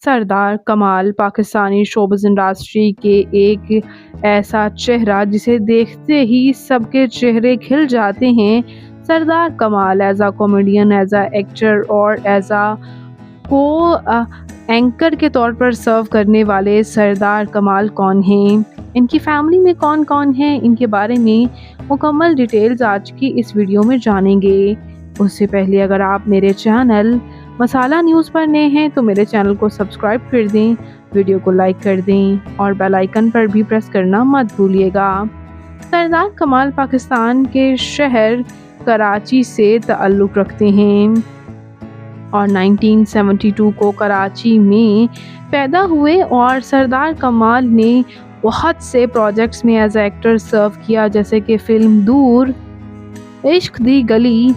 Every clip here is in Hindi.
सरदार कमाल पाकिस्तानी शोबिज़ इंडस्ट्री के एक ऐसा चेहरा जिसे देखते ही सबके चेहरे खिल जाते हैं। सरदार कमाल as a comedian, as a actor और एज़ अ को एंकर के तौर पर सर्व करने वाले सरदार कमाल कौन हैं? इनकी फैमिली में कौन-कौन है? इनके बारे में मुकम्मल डिटेल्स आज की इस वीडियो में जानेंगे। उससे पहले अगर आप मेरे चैनल मसाला न्यूज़ पर नए हैं तो मेरे चैनल को सब्सक्राइब कर दें, वीडियो को लाइक कर दें और बेल आइकन पर भी प्रेस करना मत भूलिएगा। सरदार कमाल पाकिस्तान के शहर कराची से ताल्लुक़ रखते हैं और 1972 को कराची में पैदा हुए और सरदार कमाल ने बहुत से प्रोजेक्ट्स में एज एक्टर सर्व किया, जैसे कि फ़िल्म दूर, इश्क दी गली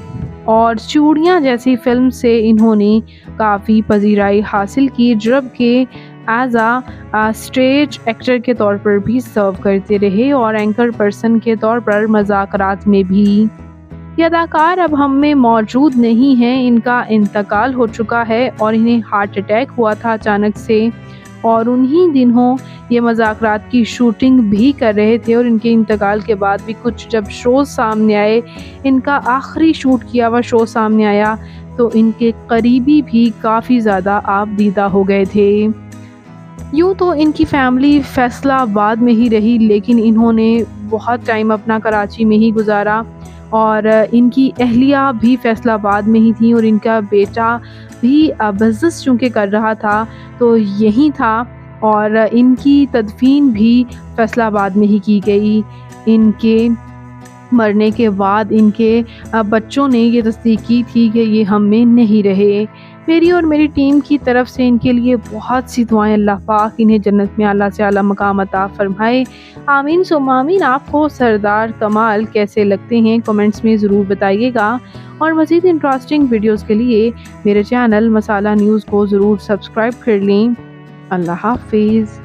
और चूड़ियाँ जैसी फ़िल्म से इन्होंने काफ़ी पज़ीराई हासिल की, जबकि एज अ स्टेज एक्टर के तौर पर भी सर्व करते रहे और एंकर पर्सन के तौर पर मज़ाकरात में भी। ये अदाकार अब हम में मौजूद नहीं हैं, इनका इंतकाल हो चुका है और इन्हें हार्ट अटैक हुआ था अचानक से और उन्हीं दिनों ये मज़ाकरात की शूटिंग भी कर रहे थे और इनके इंतकाल के बाद भी कुछ जब शोज़ सामने आए, इनका आखिरी शूट किया हुआ शो सामने आया तो इनके करीबी भी काफ़ी ज़्यादा आबदीदा हो गए थे। यूँ तो इनकी फैमिली फैसलाबाद में ही रही, लेकिन इन्होंने बहुत टाइम अपना कराची में ही गुजारा और इनकी अहलिया भी फैसलाबाद में ही थी और इनका बेटा भी बिज़नेस चूँकि कर रहा था तो यहीं था और इनकी तदफ़ीन भी फैसलाबाद में ही की गई। इनके मरने के बाद इनके बच्चों ने ये तस्दीक की थी कि ये हम में नहीं रहे। मेरी और मेरी टीम की तरफ से इनके लिए बहुत सी दुआएं, अल्लाह पाक इन्हें जन्नत में आला से आला मकाम अता फ़रमाए। आमीन सुम्मा आमीन। आपको सरदार कमाल कैसे लगते हैं कमेंट्स में ज़रूर बताइएगा और मज़ीद इंटरेस्टिंग वीडियोज़ के लिए मेरे चैनल मसाला न्यूज़ को ज़रूर सब्सक्राइब कर लें। अल्लाह हाफ़िज़।